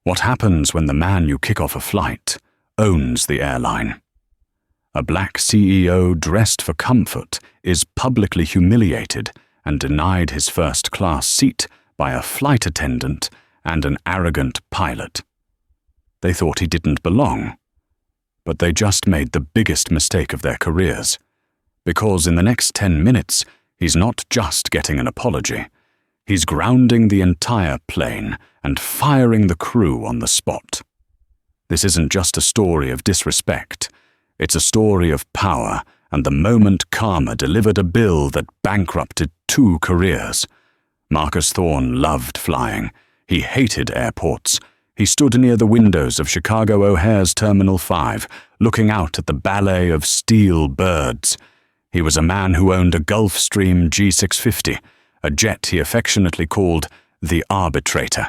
What happens when the man you kick off a flight owns the airline? A black CEO dressed for comfort is publicly humiliated and denied his first-class seat by a flight attendant and an arrogant pilot. They thought he didn't belong, but they just made the biggest mistake of their careers, because in the next 10 minutes, he's not just getting an apology. He's grounding the entire plane and firing the crew on the spot. This isn't just a story of disrespect. It's a story of power and the moment karma delivered a bill that bankrupted 2 careers. Marcus Thorne loved flying. He hated airports. He stood near the windows of Chicago O'Hare's Terminal 5, looking out at the ballet of steel birds. He was a man who owned a Gulfstream G650, a jet he affectionately called the Arbitrator.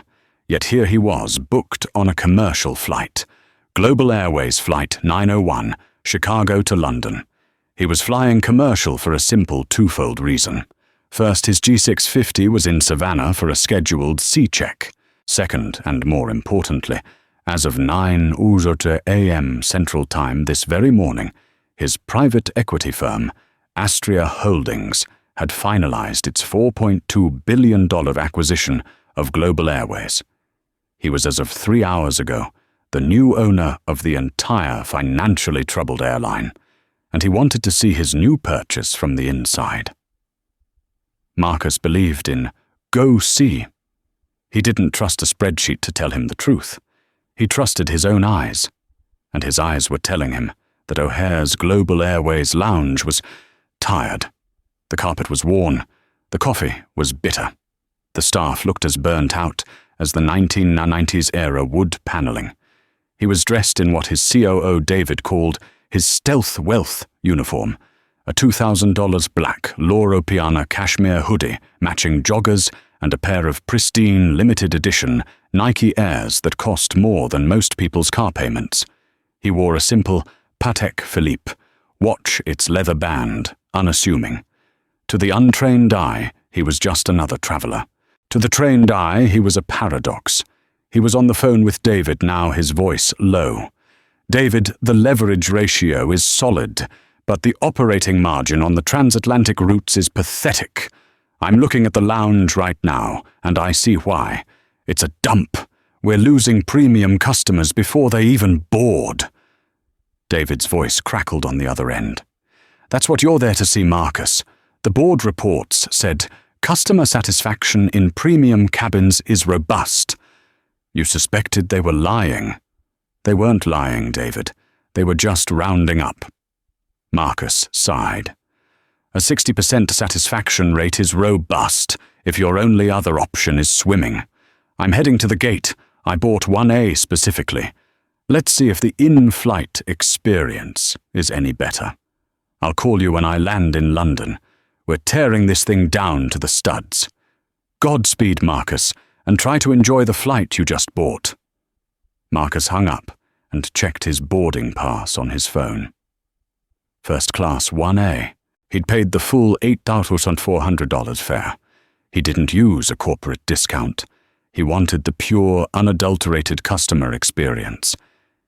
Yet here he was, booked on a commercial flight. Global Airways Flight 901, Chicago to London. He was flying commercial for a simple twofold reason. First, his G650 was in Savannah for a scheduled C-check. Second, and more importantly, as of 9:00 a.m. Central Time this very morning, his private equity firm, Astria Holdings, had finalized its $4.2 billion acquisition of Global Airways. He was, as of 3 hours ago, the new owner of the entire financially troubled airline, and he wanted to see his new purchase from the inside. Marcus believed in go see. He didn't trust a spreadsheet to tell him the truth. He trusted his own eyes, and his eyes were telling him that O'Hare's Global Airways lounge was tired. The carpet was worn. The coffee was bitter. The staff looked as burnt out as the 1990s era wood paneling. He was dressed in what his COO David called his stealth wealth uniform, a $2,000 black Loro Piana cashmere hoodie matching joggers and a pair of pristine limited edition Nike Airs that cost more than most people's car payments. He wore a simple Patek Philippe, watch its leather band, unassuming. To the untrained eye, he was just another traveler. To the trained eye, he was a paradox. He was on the phone with David, now his voice low. David, the leverage ratio is solid, but the operating margin on the transatlantic routes is pathetic. I'm looking at the lounge right now, and I see why. It's a dump. We're losing premium customers before they even board. David's voice crackled on the other end. That's what you're there to see, Marcus. The board reports said customer satisfaction in premium cabins is robust. You suspected they were lying. They weren't lying, David. They were just rounding up. Marcus sighed. A 60% satisfaction rate is robust if your only other option is swimming. I'm heading to the gate. I bought 1A specifically. Let's see if the in-flight experience is any better. I'll call you when I land in London. We're tearing this thing down to the studs. Godspeed, Marcus, and try to enjoy the flight you just bought. Marcus hung up and checked his boarding pass on his phone. First class 1A. He'd paid the full $8,400 fare. He didn't use a corporate discount. He wanted the pure, unadulterated customer experience.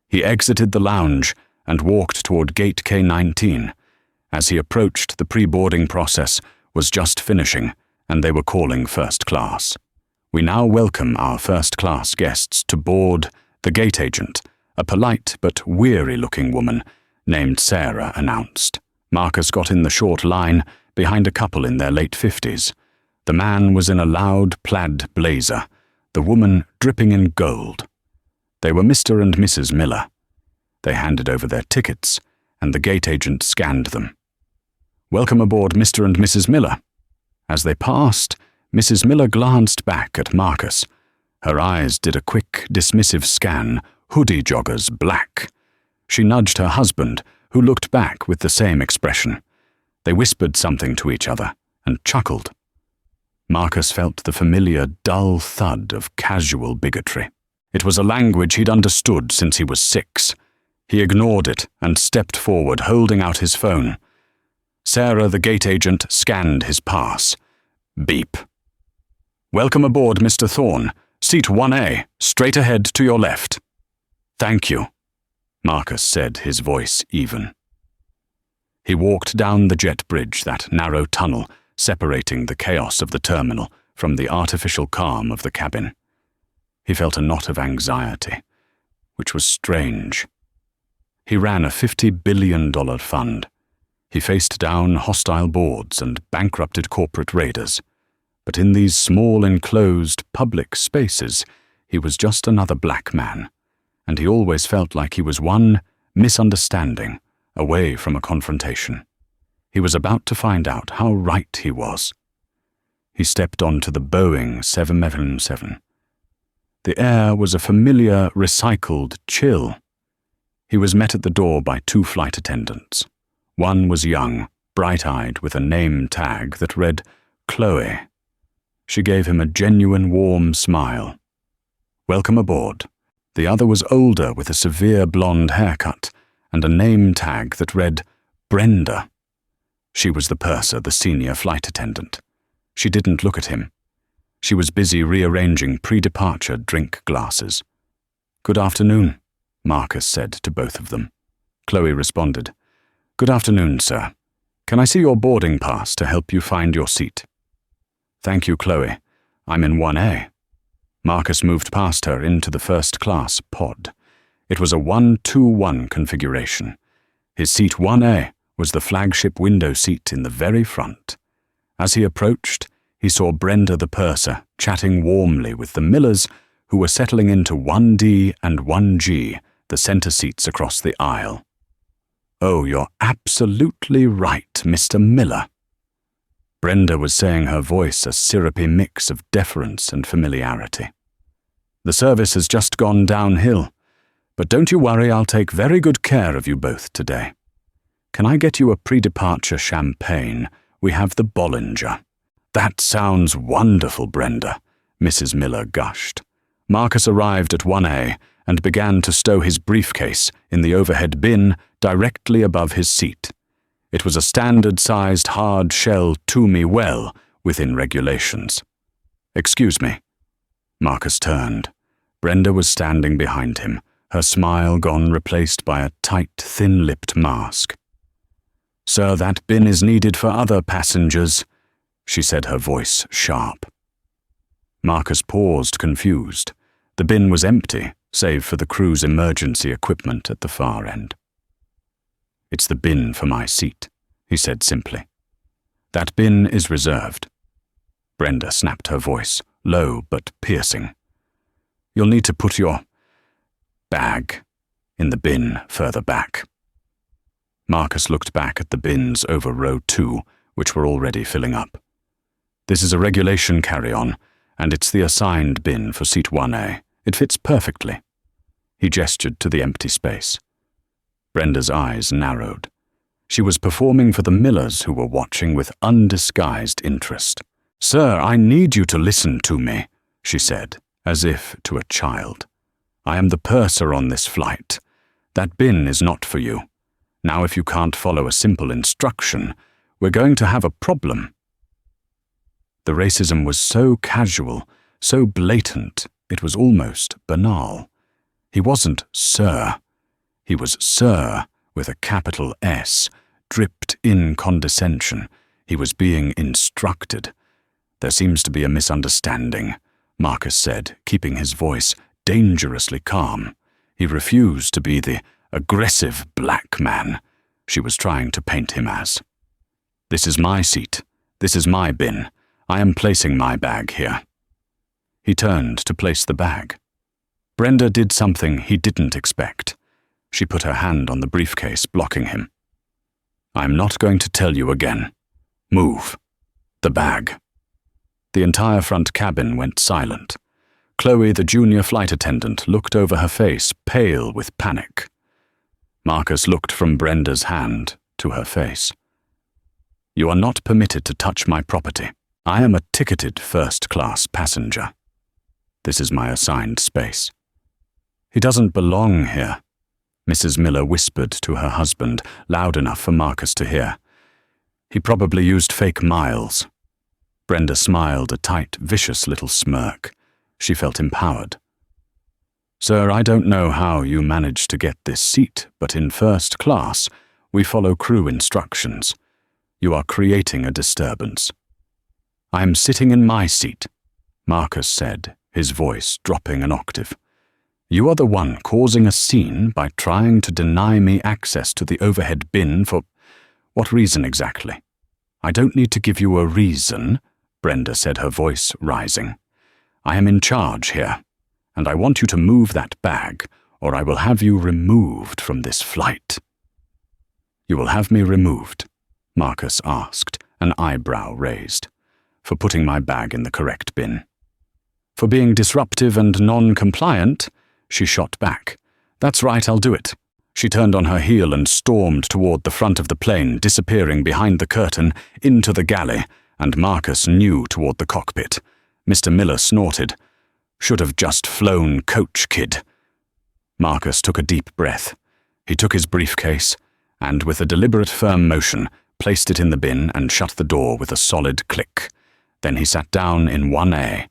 He exited the lounge and walked toward gate K19. As he approached, the pre-boarding process was just finishing, and they were calling first class. We now welcome our first-class guests to board, the gate agent, a polite but weary-looking woman named Sarah announced. Marcus got in the short line behind a couple in their late 50s. The man was in a loud plaid blazer, the woman dripping in gold. They were Mr. and Mrs. Miller. They handed over their tickets, and the gate agent scanned them. Welcome aboard, Mr. and Mrs. Miller. As they passed, Mrs. Miller glanced back at Marcus. Her eyes did a quick, dismissive scan, hoodie joggers black. She nudged her husband, who looked back with the same expression. They whispered something to each other and chuckled. Marcus felt the familiar, dull thud of casual bigotry. It was a language he'd understood since he was 6. He ignored it and stepped forward, holding out his phone. Sarah, the gate agent, scanned his pass. Beep. Welcome aboard, Mr. Thorne. Seat 1A, straight ahead to your left." "Thank you," Marcus said, his voice even. He walked down the jet bridge, that narrow tunnel separating the chaos of the terminal from the artificial calm of the cabin. He felt a knot of anxiety, which was strange. He ran a $50 billion fund. He faced down hostile boards and bankrupted corporate raiders. But in these small enclosed public spaces, he was just another black man, and he always felt like he was one misunderstanding away from a confrontation. He was about to find out how right he was. He stepped onto the Boeing 777. The air was a familiar, recycled chill. He was met at the door by 2 flight attendants. One was young, bright-eyed, with a name tag that read Chloe. She gave him a genuine warm smile. "Welcome aboard." The other was older, with a severe blonde haircut and a name tag that read Brenda. She was the purser, the senior flight attendant. She didn't look at him. She was busy rearranging pre-departure drink glasses. "Good afternoon," Marcus said to both of them. Chloe responded, "Good afternoon, sir. Can I see your boarding pass to help you find your seat?" "Thank you, Chloe. I'm in 1A. Marcus moved past her into the first-class pod. It was a 1-2-1 configuration. His seat 1A was the flagship window seat in the very front. As he approached, he saw Brenda the purser chatting warmly with the Millers, who were settling into 1D and 1G, the center seats across the aisle. "Oh, you're absolutely right, Mr. Miller." Brenda was saying, her voice a syrupy mix of deference and familiarity. "The service has just gone downhill, but don't you worry, I'll take very good care of you both today. Can I get you a pre-departure champagne? We have the Bollinger." "That sounds wonderful, Brenda," Mrs. Miller gushed. Marcus arrived at 1A and began to stow his briefcase in the overhead bin directly above his seat. It was a standard-sized hard-shell Toomey well within regulations. "Excuse me." Marcus turned. Brenda was standing behind him, her smile gone, replaced by a tight, thin-lipped mask. "Sir, that bin is needed for other passengers," she said, her voice sharp. Marcus paused, confused. The bin was empty, save for the crew's emergency equipment at the far end. "It's the bin for my seat," he said simply. "That bin is reserved." Brenda snapped her voice, low but piercing. "You'll need to put your bag in the bin further back." Marcus looked back at the bins over row 2, which were already filling up. "This is a regulation carry-on, and it's the assigned bin for seat 1A. It fits perfectly." He gestured to the empty space. Brenda's eyes narrowed. She was performing for the Millers, who were watching with undisguised interest. "Sir, I need you to listen to me," she said, as if to a child. "I am the purser on this flight. That bin is not for you. Now, if you can't follow a simple instruction, we're going to have a problem." The racism was so casual, so blatant, it was almost banal. He wasn't Sir. He was Sir with a capital S, dripped in condescension. He was being instructed. "There seems to be a misunderstanding," Marcus said, keeping his voice dangerously calm. He refused to be the aggressive black man she was trying to paint him as. "This is my seat. This is my bin. I am placing my bag here." He turned to place the bag. Brenda did something he didn't expect. She put her hand on the briefcase, blocking him. "I'm not going to tell you again. Move. The bag." The entire front cabin went silent. Chloe, the junior flight attendant, looked over her face, pale with panic. Marcus looked from Brenda's hand to her face. "You are not permitted to touch my property. I am a ticketed first-class passenger. This is my assigned space." "He doesn't belong here," Mrs. Miller whispered to her husband, loud enough for Marcus to hear. "He probably used fake miles." Brenda smiled a tight, vicious little smirk. She felt empowered. "Sir, I don't know how you managed to get this seat, but in first class, we follow crew instructions. You are creating a disturbance." "I am sitting in my seat," Marcus said, his voice dropping an octave. "You are the one causing a scene by trying to deny me access to the overhead bin for what reason exactly?" "I don't need to give you a reason," Brenda said, her voice rising. "I am in charge here, and I want you to move that bag, or I will have you removed from this flight." "You will have me removed?" Marcus asked, an eyebrow raised. "For putting my bag in the correct bin?" "For being disruptive and non-compliant?" She shot back. "That's right, I'll do it." She turned on her heel and stormed toward the front of the plane, disappearing behind the curtain into the galley, and Marcus knew toward the cockpit. Mr. Miller snorted. "Should have just flown, coach kid." Marcus took a deep breath. He took his briefcase, and with a deliberate firm motion, placed it in the bin and shut the door with a solid click. Then he sat down in 1A.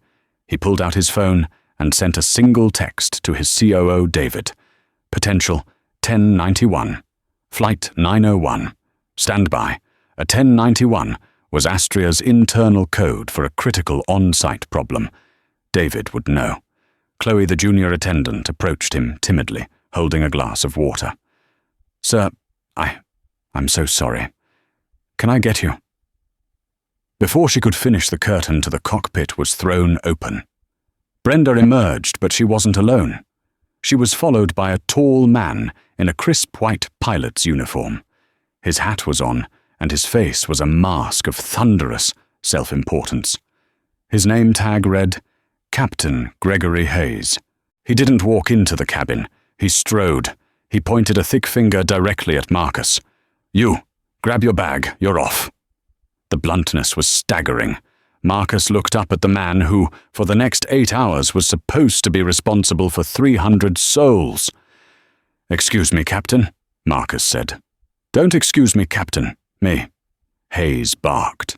He pulled out his phone and sent a single text to his COO, David. "Potential 1091. Flight 901. Stand by. A 1091 was Astria's internal code for a critical on-site problem. David would know." Chloe, the junior attendant, approached him timidly, holding a glass of water. "Sir, I'm so sorry. Can I get you?" Before she could finish, the curtain to the cockpit was thrown open. Brenda emerged, but she wasn't alone. She was followed by a tall man in a crisp white pilot's uniform. His hat was on, and his face was a mask of thunderous self-importance. His name tag read, Captain Gregory Hayes. He didn't walk into the cabin. He strode. He pointed a thick finger directly at Marcus. "You, grab your bag, you're off." The bluntness was staggering. Marcus looked up at the man who, for the next 8 hours, was supposed to be responsible for 300 souls. "Excuse me, Captain," Marcus said. "Don't excuse me, Captain. Me." Hayes barked.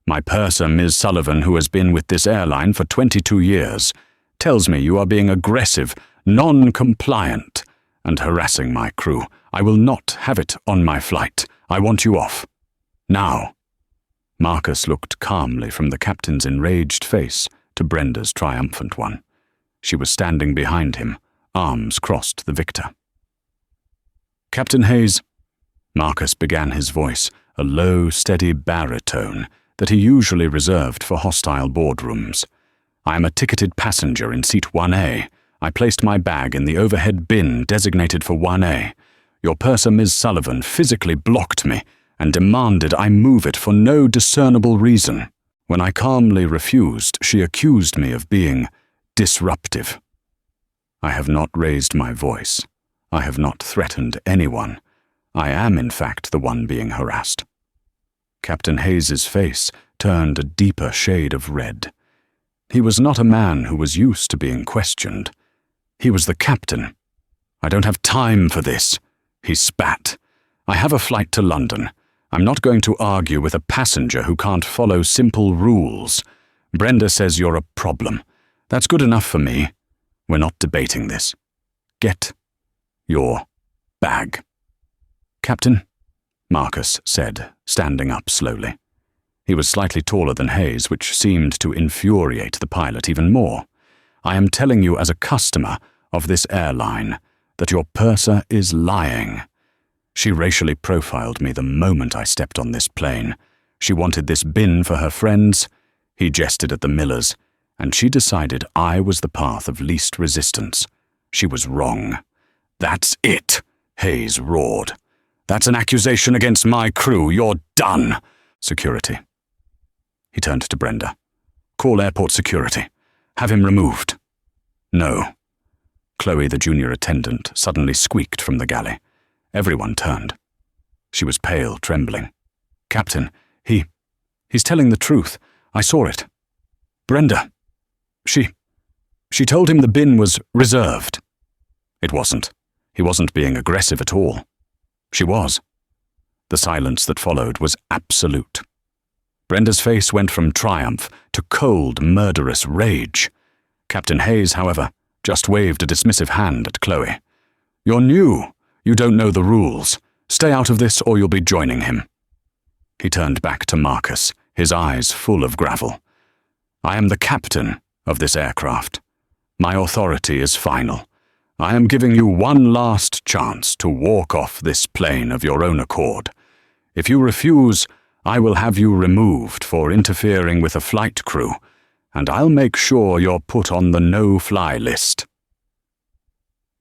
"My purser, Ms. Sullivan, who has been with this airline for 22 years, tells me you are being aggressive, non-compliant, and harassing my crew. I will not have it on my flight. I want you off. Now." Marcus looked calmly from the captain's enraged face to Brenda's triumphant one. She was standing behind him, arms crossed the victor. "Captain Hayes," Marcus began, his voice a low, steady baritone that he usually reserved for hostile boardrooms. "I am a ticketed passenger in seat 1A. I placed my bag in the overhead bin designated for 1A. Your purser, Ms. Sullivan, physically blocked me and demanded I move it for no discernible reason. When I calmly refused, she accused me of being disruptive. I have not raised my voice. I have not threatened anyone. I am, in fact, the one being harassed." Captain Hayes's face turned a deeper shade of red. He was not a man who was used to being questioned. He was the captain. "I don't have time for this," he spat. "I have a flight to London. I'm not going to argue with a passenger who can't follow simple rules. Brenda says you're a problem. That's good enough for me. We're not debating this. Get your bag." "Captain," Marcus said, standing up slowly. He was slightly taller than Hayes, which seemed to infuriate the pilot even more. "I am telling you as a customer of this airline that your purser is lying. She racially profiled me the moment I stepped on this plane. She wanted this bin for her friends." He gestured at the Millers, "and she decided I was the path of least resistance. She was wrong." "That's it," Hayes roared. "That's an accusation against my crew. You're done." "Security." He turned to Brenda. "Call airport security. Have him removed." "No." Chloe, the junior attendant, suddenly squeaked from the galley. Everyone turned. She was pale, trembling. "Captain, he's telling the truth. I saw it. Brenda, she told him the bin was reserved." "It wasn't. He wasn't being aggressive at all." "She was." The silence that followed was absolute. Brenda's face went from triumph to cold, murderous rage. Captain Hayes, however, just waved a dismissive hand at Chloe. "You're new. You don't know the rules. Stay out of this or you'll be joining him." He turned back to Marcus, his eyes full of gravel. "I am the captain of this aircraft. My authority is final. I am giving you one last chance to walk off this plane of your own accord. If you refuse, I will have you removed for interfering with a flight crew, and I'll make sure you're put on the no-fly list."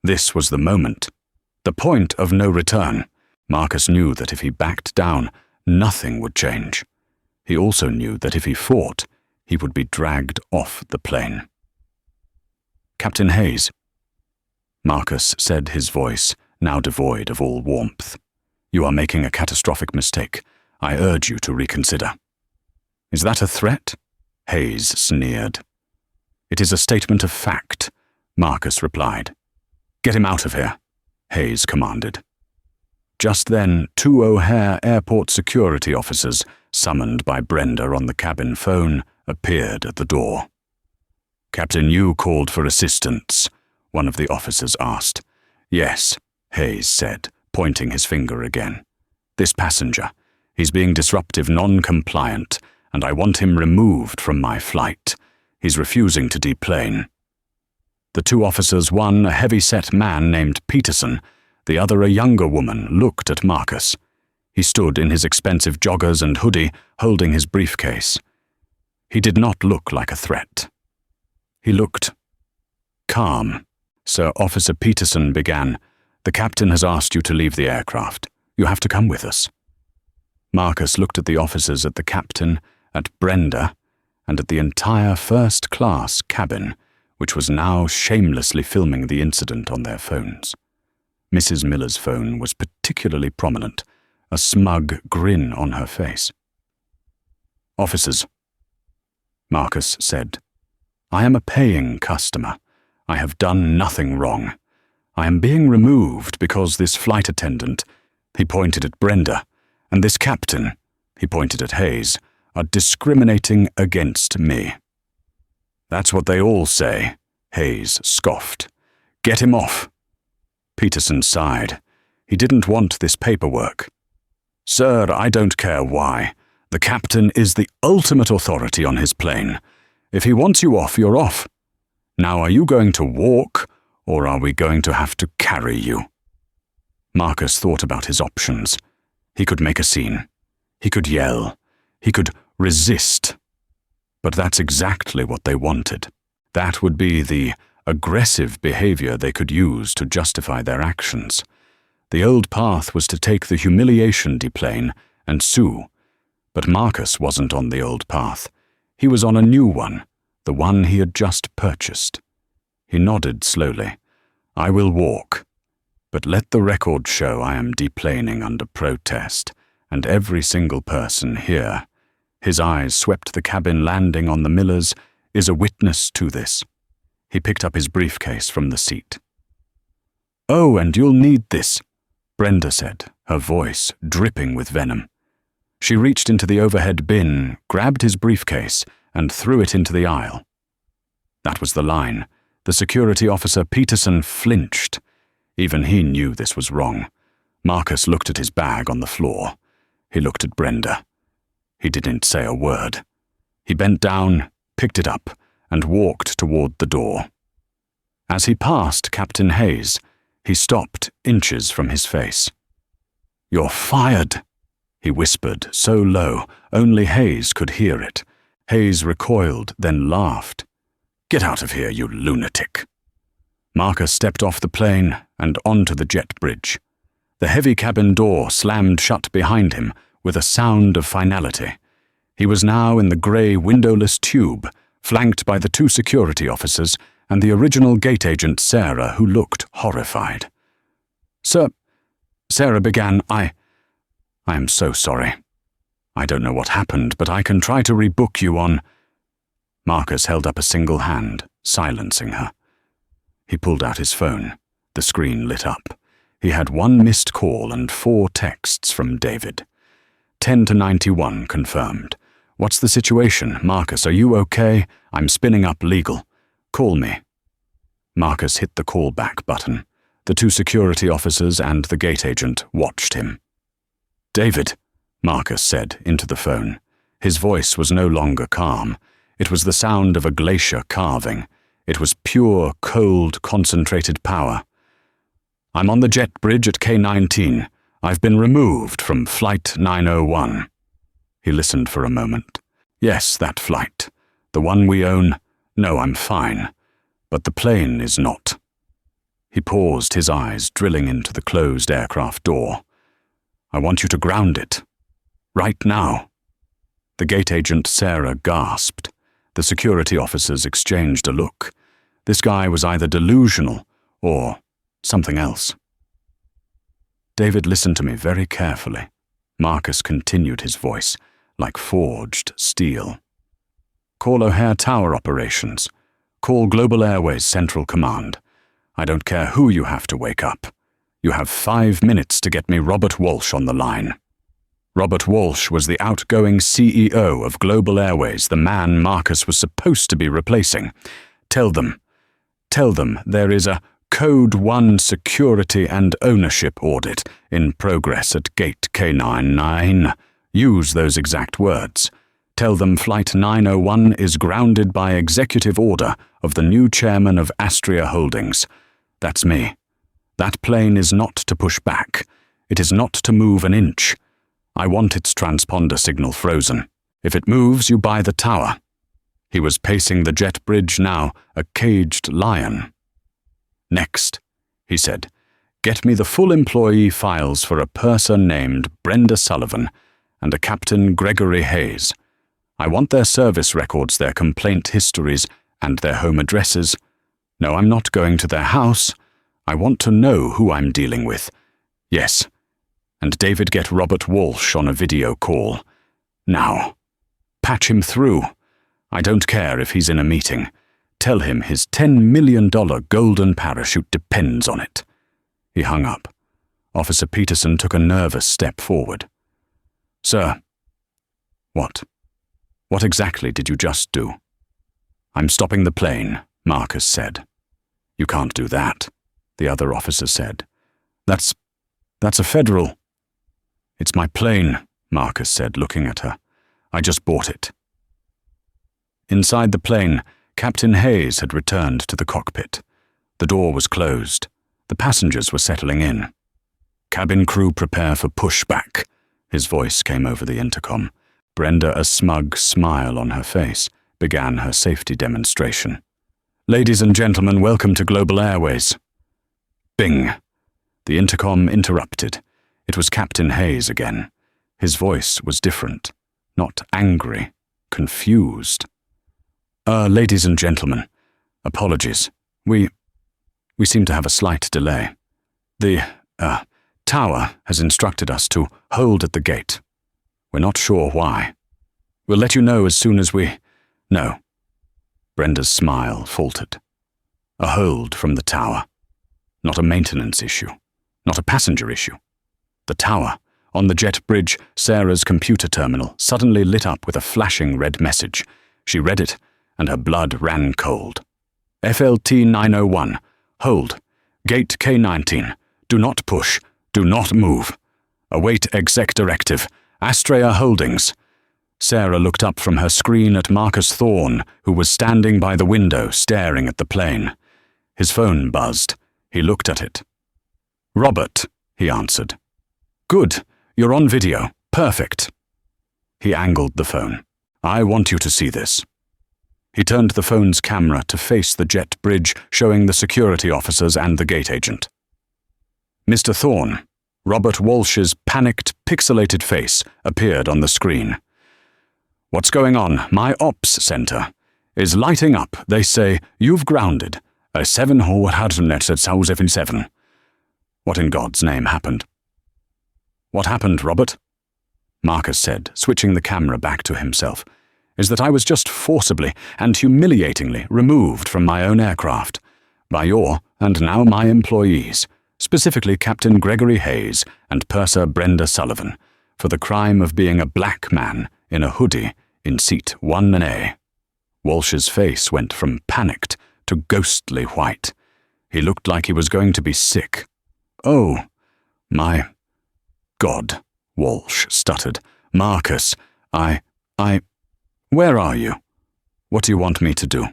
This was the moment, the point of no return. Marcus knew that if he backed down, nothing would change. He also knew that if he fought, he would be dragged off the plane. "Captain Hayes," Marcus said, his voice now devoid of all warmth, "you are making a catastrophic mistake. I urge you to reconsider." "Is that a threat?" Hayes sneered. "It is a statement of fact," Marcus replied. "Get him out of here," Hayes commanded. Just then, 2 O'Hare airport security officers, summoned by Brenda on the cabin phone, appeared at the door. "Captain, you called for assistance," one of the officers asked. "Yes," Hayes said, pointing his finger again. "This passenger. He's being disruptive, non-compliant, and I want him removed from my flight. He's refusing to deplane." The 2 officers, one a heavy-set man named Peterson, the other a younger woman, looked at Marcus. He stood in his expensive joggers and hoodie, holding his briefcase. He did not look like a threat. He looked calm. "Sir Officer Peterson began, the captain has asked you to leave the aircraft. You have to come with us." Marcus looked at the officers, at the captain, at Brenda, and at the entire first-class cabin, which was now shamelessly filming the incident on their phones. Mrs. Miller's phone was particularly prominent, a smug grin on her face. "Officers," Marcus said, "I am a paying customer. I have done nothing wrong. I am being removed because this flight attendant," he pointed at Brenda, "and this captain," he pointed at Hayes, "are discriminating against me." "That's what they all say," Hayes scoffed. "Get him off." Peterson sighed. He didn't want this paperwork. "Sir, I don't care why. The captain is the ultimate authority on his plane. If he wants you off, you're off. Now, are you going to walk, or are we going to have to carry you?" Marcus thought about his options. He could make a scene. He could yell. He could resist. But that's exactly what they wanted. That would be the aggressive behavior they could use to justify their actions. The old path was to take the humiliation deplane and sue. But Marcus wasn't on the old path. He was on a new one, the one he had just purchased. He nodded slowly. "I will walk. But let the record show I am deplaning under protest, and every single person here," his eyes swept the cabin landing on the Millers, "is a witness to this." He picked up his briefcase from the seat. "Oh, and you'll need this," Brenda said, her voice dripping with venom. She reached into the overhead bin, grabbed his briefcase, and threw it into the aisle. That was the line. The security officer Peterson flinched. Even he knew this was wrong. Marcus looked at his bag on the floor. He looked at Brenda. He didn't say a word. He bent down, picked it up, and walked toward the door. As he passed Captain Hayes, he stopped inches from his face. "You're fired," he whispered, so low only Hayes could hear it. Hayes recoiled, then laughed. "Get out of here, you lunatic." Marcus stepped off the plane and onto the jet bridge. The heavy cabin door slammed shut behind him with a sound of finality. He was now in the grey windowless tube, flanked by the 2 security officers and the original gate agent Sarah, who looked horrified. "Sir," Sarah began, I am so sorry. I don't know what happened, but I can try to rebook you on—" Marcus held up a single hand, silencing her. He pulled out his phone. The screen lit up. He had 1 missed call and 4 texts from David. 10 to 91 confirmed. "What's the situation? Marcus, are you okay? I'm spinning up legal." Call me." Marcus hit the callback button. The two security officers and the gate agent watched him. "David," Marcus said into the phone. His voice was no longer calm. It was the sound of a glacier calving. It was pure, cold, concentrated power. "I'm on the jet bridge at K-19. I've been removed from Flight 901. He listened for a moment. "Yes, that flight. The one we own. No, I'm fine. But the plane is not." He paused, his eyes drilling into the closed aircraft door. "I want you to ground it. Right now." The gate agent Sarah gasped. The security officers exchanged a look. This guy was either delusional or something else. "David, listen to me very carefully." Marcus continued, his voice like forged steel. "Call O'Hare Tower Operations. Call Global Airways Central Command. I don't care who you have to wake up. You have 5 minutes to get me Robert Walsh on the line." Robert Walsh was the outgoing CEO of Global Airways, the man Marcus was supposed to be replacing. Tell them there is a Code 1 security and ownership audit in progress at Gate K99. Use those exact words. Tell them Flight 901 is grounded by executive order of the new chairman of Astria Holdings. That's me. That plane is not to push back. It is not to move an inch. I want its transponder signal frozen. If it moves, you buy the tower. He was pacing the jet bridge now, a caged lion. "Next," he said, "get me the full employee files for a purser named Brenda Sullivan and a Captain Gregory Hayes. I want their service records, their complaint histories, and their home addresses. No, I'm not going to their house. I want to know who I'm dealing with. Yes. And David, get Robert Walsh on a video call. Now. Patch him through. I don't care if he's in a meeting. Tell him his $10 million golden parachute depends on it." He hung up. Officer Peterson took a nervous step forward. "Sir." "What? What exactly did you just do?" "I'm stopping the plane," Marcus said. "You can't do that," the other officer said. That's a federal." "It's my plane," Marcus said, looking at her. "I just bought it." Inside the plane, Captain Hayes had returned to the cockpit. The door was closed. The passengers were settling in. "Cabin crew prepare for pushback," his voice came over the intercom. Brenda, a smug smile on her face, began her safety demonstration. "Ladies and gentlemen, welcome to Global Airways." Bing! The intercom interrupted. It was Captain Hayes again. His voice was different. Not angry, confused. Ladies and gentlemen, apologies. We seem to have a slight delay. The, tower has instructed us to hold at the gate. We're not sure why. We'll let you know as soon as we know." Brenda's smile faltered. A hold from the tower. Not a maintenance issue. Not a passenger issue. The tower, on the jet bridge, Sarah's computer terminal, suddenly lit up with a flashing red message. She read it, and her blood ran cold. "FLT 901. Hold. Gate K19. Do not push. Do not move. Await exec directive. Astria Holdings." Sarah looked up from her screen at Marcus Thorne, who was standing by the window staring at the plane. His phone buzzed. He looked at it. "Robert," he answered. "Good. You're on video. Perfect." He angled the phone. "I want you to see this." He turned the phone's camera to face the jet bridge, showing the security officers and the gate agent. "Mr. Thorne," Robert Walsh's panicked, pixelated face appeared on the screen. "What's going on? My ops center is lighting up. They say you've grounded a 777. What in God's name happened?" "What happened, Robert?" Marcus said, switching the camera back to himself, "is that I was just forcibly and humiliatingly removed from my own aircraft by your and now my employees, specifically Captain Gregory Hayes and Purser Brenda Sullivan, for the crime of being a black man in a hoodie in seat 1A. Walsh's face went from panicked to ghostly white. He looked like he was going to be sick. "Oh, my God," Walsh stuttered. "Marcus, where are you? What do you want me to do?"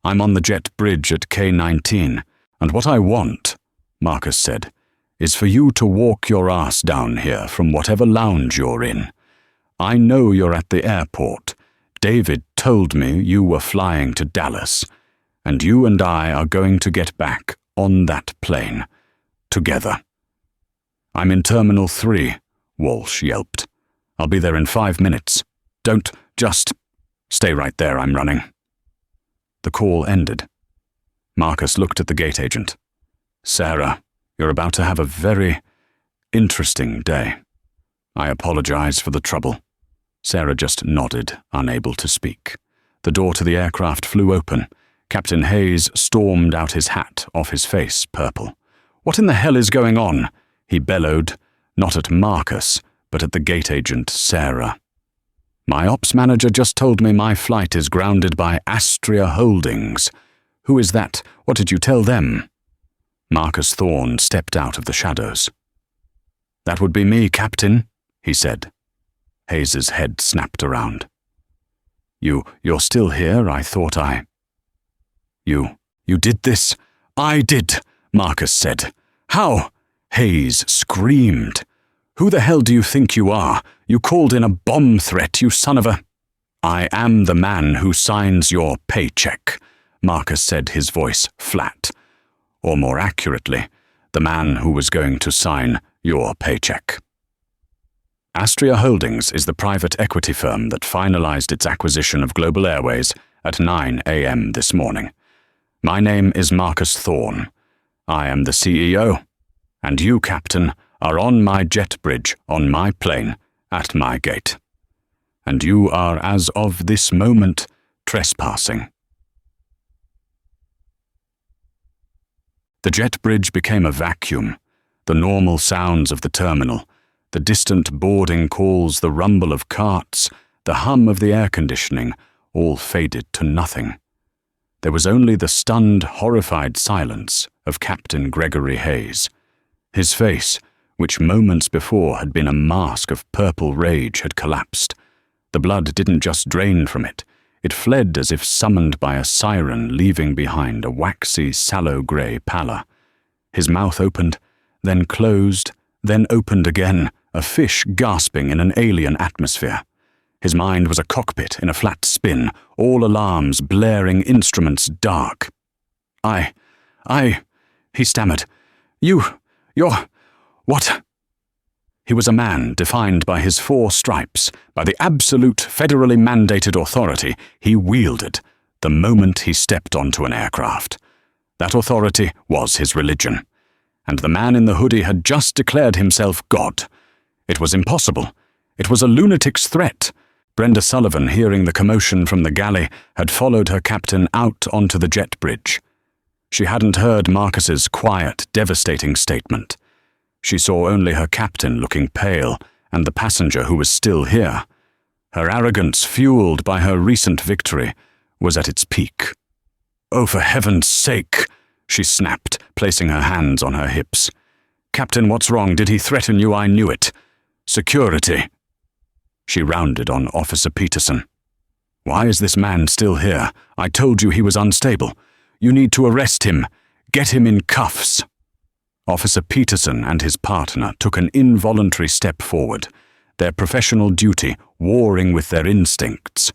"I'm on the jet bridge at K-19, and what I want," Marcus said, "is for you to walk your ass down here from whatever lounge you're in. I know you're at the airport. David told me you were flying to Dallas, and you and I are going to get back on that plane, together." "I'm in Terminal 3, Walsh yelped. "I'll be there in 5 minutes. Don't just stay right there, I'm running." The call ended. Marcus looked at the gate agent. "Sarah, you're about to have a very interesting day. I apologize for the trouble." Sarah just nodded, unable to speak. The door to the aircraft flew open. Captain Hayes stormed out, his hat off his face purple. "What in the hell is going on?" he bellowed, not at Marcus, but at the gate agent, Sarah. "My ops manager just told me my flight is grounded by Astria Holdings. Who is that? What did you tell them?" Marcus Thorne stepped out of the shadows. "That would be me, Captain," he said. Hayes's head snapped around. You're still here? I thought You did this?" "I did," Marcus said. "How?" Hayes screamed. "Who the hell do you think you are? You called in a bomb threat, you son of a—" "I am the man who signs your paycheck," Marcus said, his voice flat. Or more accurately, the man who was going to sign your paycheck. Astria Holdings is the private equity firm that finalized its acquisition of Global Airways at 9 a.m. this morning. My name is Marcus Thorne. I am the CEO, and you, Captain, are on my jet bridge on my plane at my gate. And you are, as of this moment, trespassing. The jet bridge became a vacuum. The normal sounds of the terminal, the distant boarding calls, the rumble of carts, the hum of the air conditioning, all faded to nothing. There was only the stunned, horrified silence of Captain Gregory Hayes. His face, which moments before had been a mask of purple rage, had collapsed. The blood didn't just drain from it. It fled as if summoned by a siren, leaving behind a waxy, sallow-grey pallor. His mouth opened, then closed, then opened again, a fish gasping in an alien atmosphere. His mind was a cockpit in a flat spin, all alarms, blaring instruments dark. He stammered. You're, what? He was a man defined by his 4 stripes, by the absolute federally mandated authority he wielded the moment he stepped onto an aircraft. That authority was his religion, and the man in the hoodie had just declared himself God. It was impossible. It was a lunatic's threat. Brenda Sullivan, hearing the commotion from the galley, had followed her captain out onto the jet bridge. She hadn't heard Marcus's quiet, devastating statement. She saw only her captain looking pale and the passenger who was still here. Her arrogance, fueled by her recent victory, was at its peak. "Oh, for heaven's sake!" she snapped, placing her hands on her hips. "Captain, what's wrong? Did he threaten you? I knew it. Security." She rounded on Officer Peterson. "Why is this man still here? I told you he was unstable. You need to arrest him. Get him in cuffs." Officer Peterson and his partner took an involuntary step forward, their professional duty warring with their instincts.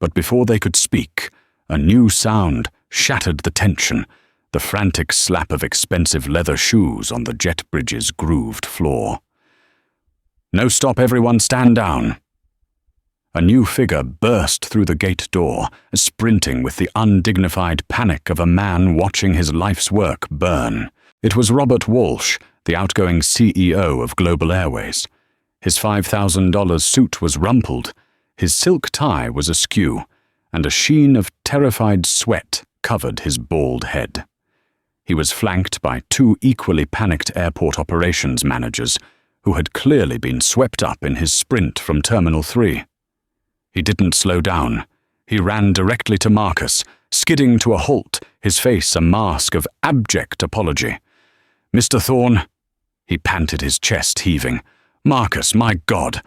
But before they could speak, a new sound shattered the tension, the frantic slap of expensive leather shoes on the jet bridge's grooved floor. "No, stop, everyone, stand down." A new figure burst through the gate door, sprinting with the undignified panic of a man watching his life's work burn. It was Robert Walsh, the outgoing CEO of Global Airways. His $5,000 suit was rumpled, his silk tie was askew, and a sheen of terrified sweat covered his bald head. He was flanked by 2 equally panicked airport operations managers who had clearly been swept up in his sprint from Terminal 3. He didn't slow down. He ran directly to Marcus, skidding to a halt, his face a mask of abject apology. "Mr. Thorne," he panted, his chest heaving. "Marcus, my God,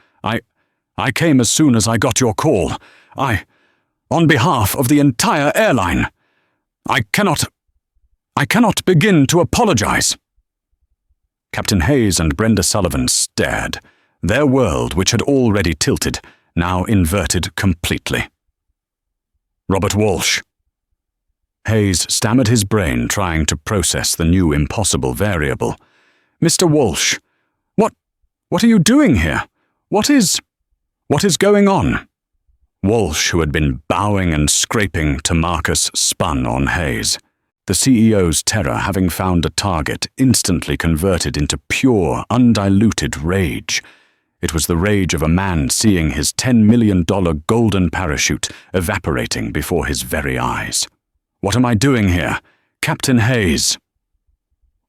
I came as soon as I got your call. On behalf of the entire airline, I cannot begin to apologize." Captain Hayes and Brenda Sullivan stared, their world, which had already tilted, now inverted completely. "Robert Walsh." Hayes stammered, his brain trying to process the new impossible variable. "Mr. Walsh, what are you doing here? What is going on?" Walsh, who had been bowing and scraping to Marcus, spun on Hayes. The CEO's terror, having found a target, instantly converted into pure, undiluted rage. It was the rage of a man seeing his $10 million golden parachute evaporating before his very eyes. "What am I doing here? Captain Hayes!"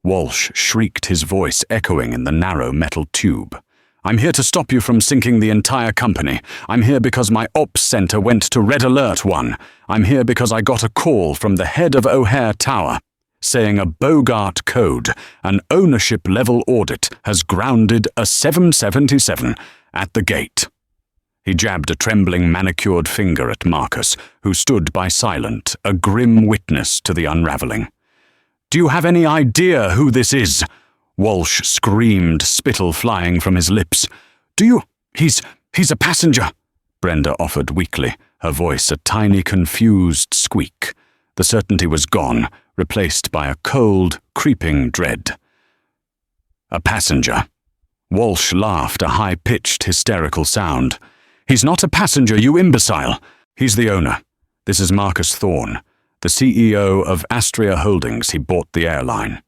Walsh shrieked, his voice echoing in the narrow metal tube. "I'm here to stop you from sinking the entire company. I'm here because my ops center went to Red Alert 1. I'm here because I got a call from the head of O'Hare Tower saying a Bogart code, an ownership-level audit, has grounded a 777 at the gate." He jabbed a trembling manicured finger at Marcus, who stood by silent, a grim witness to the unraveling. "Do you have any idea who this is?" Walsh screamed, spittle flying from his lips. He's a passenger," Brenda offered weakly, her voice a tiny confused squeak. The certainty was gone, replaced by a cold, creeping dread. "A passenger." Walsh laughed, a high-pitched, hysterical sound. "He's not a passenger, you imbecile. He's the owner. This is Marcus Thorne, the CEO of Astria Holdings. He bought the airline.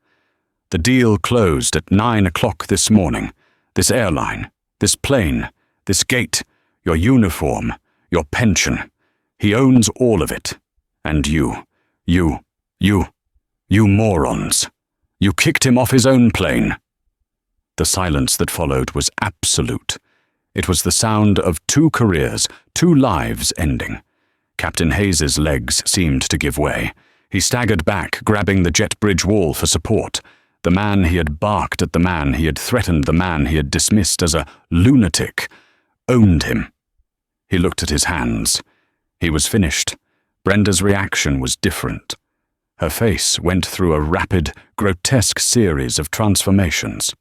The deal closed at 9 o'clock this morning. This airline, this plane, this gate, your uniform, your pension. He owns all of it. And you morons. You kicked him off his own plane." The silence that followed was absolute. It was the sound of two careers, two lives ending. Captain Hayes's legs seemed to give way. He staggered back, grabbing the jet bridge wall for support. The man he had barked at, the man he had threatened, the man he had dismissed as a lunatic, owned him. He looked at his hands. He was finished. Brenda's reaction was different. Her face went through a rapid, grotesque series of transformations.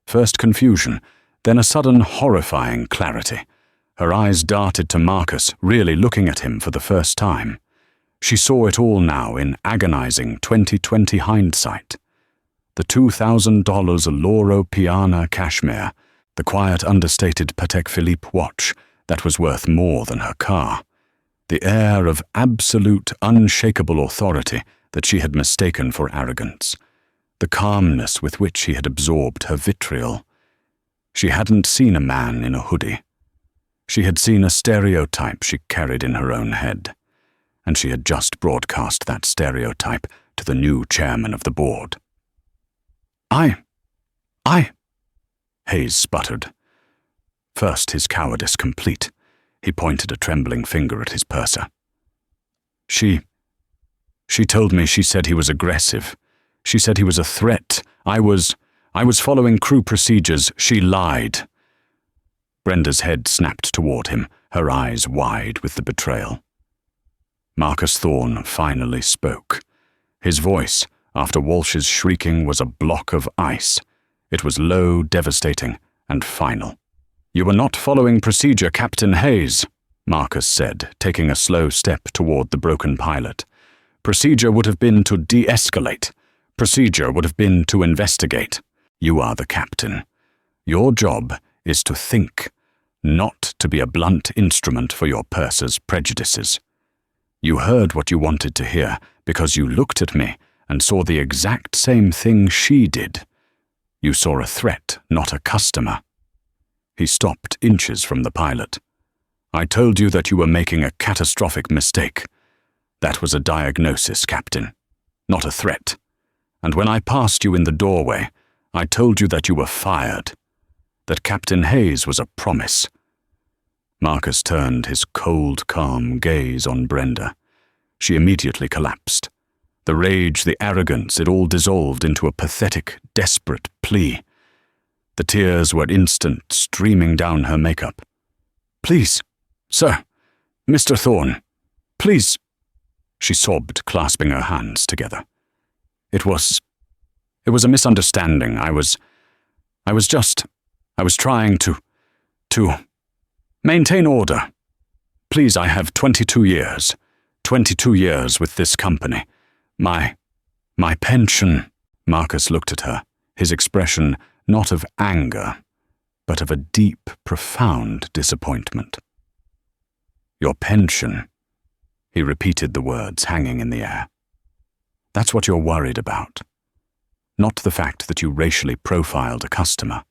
First confusion, then a sudden horrifying clarity. Her eyes darted to Marcus, really looking at him for the first time. She saw it all now in agonizing 20/20 hindsight. The $2,000 Loro Piana cashmere, the quiet, understated Patek Philippe watch that was worth more than her car, the air of absolute, unshakable authority that she had mistaken for arrogance, the calmness with which he had absorbed her vitriol. She hadn't seen a man in a hoodie. She had seen a stereotype she carried in her own head, and she had just broadcast that stereotype to the new chairman of the board. I, Hayes sputtered. First, his cowardice complete, he pointed a trembling finger at his purser. She told me, she said he was aggressive. She said he was a threat. I was following crew procedures. She lied. Brenda's head snapped toward him, her eyes wide with the betrayal. Marcus Thorne finally spoke. His voice, after Walsh's shrieking, was a block of ice. It was low, devastating, and final. "You were not following procedure, Captain Hayes," Marcus said, taking a slow step toward the broken pilot. "Procedure would have been to de-escalate. Procedure would have been to investigate. You are the captain. Your job is to think, not to be a blunt instrument for your purser's prejudices. You heard what you wanted to hear because you looked at me and saw the exact same thing she did. You saw a threat, not a customer." He stopped inches from the pilot. "I told you that you were making a catastrophic mistake. That was a diagnosis, Captain, not a threat. And when I passed you in the doorway, I told you that you were fired, that Captain Hayes was a promise." Marcus turned his cold, calm gaze on Brenda. She immediately collapsed. The rage, the arrogance, it all dissolved into a pathetic, desperate plea. The tears were instant, streaming down her makeup. "Please, sir, Mr. Thorne, please," she sobbed, clasping her hands together. It was a misunderstanding. I was trying to maintain order. Please, I have 22 years. 22 years with this company. My pension." Marcus looked at her, his expression not of anger, but of a deep, profound disappointment. "Your pension," he repeated the words hanging in the air. "That's what you're worried about. Not the fact that you racially profiled a customer.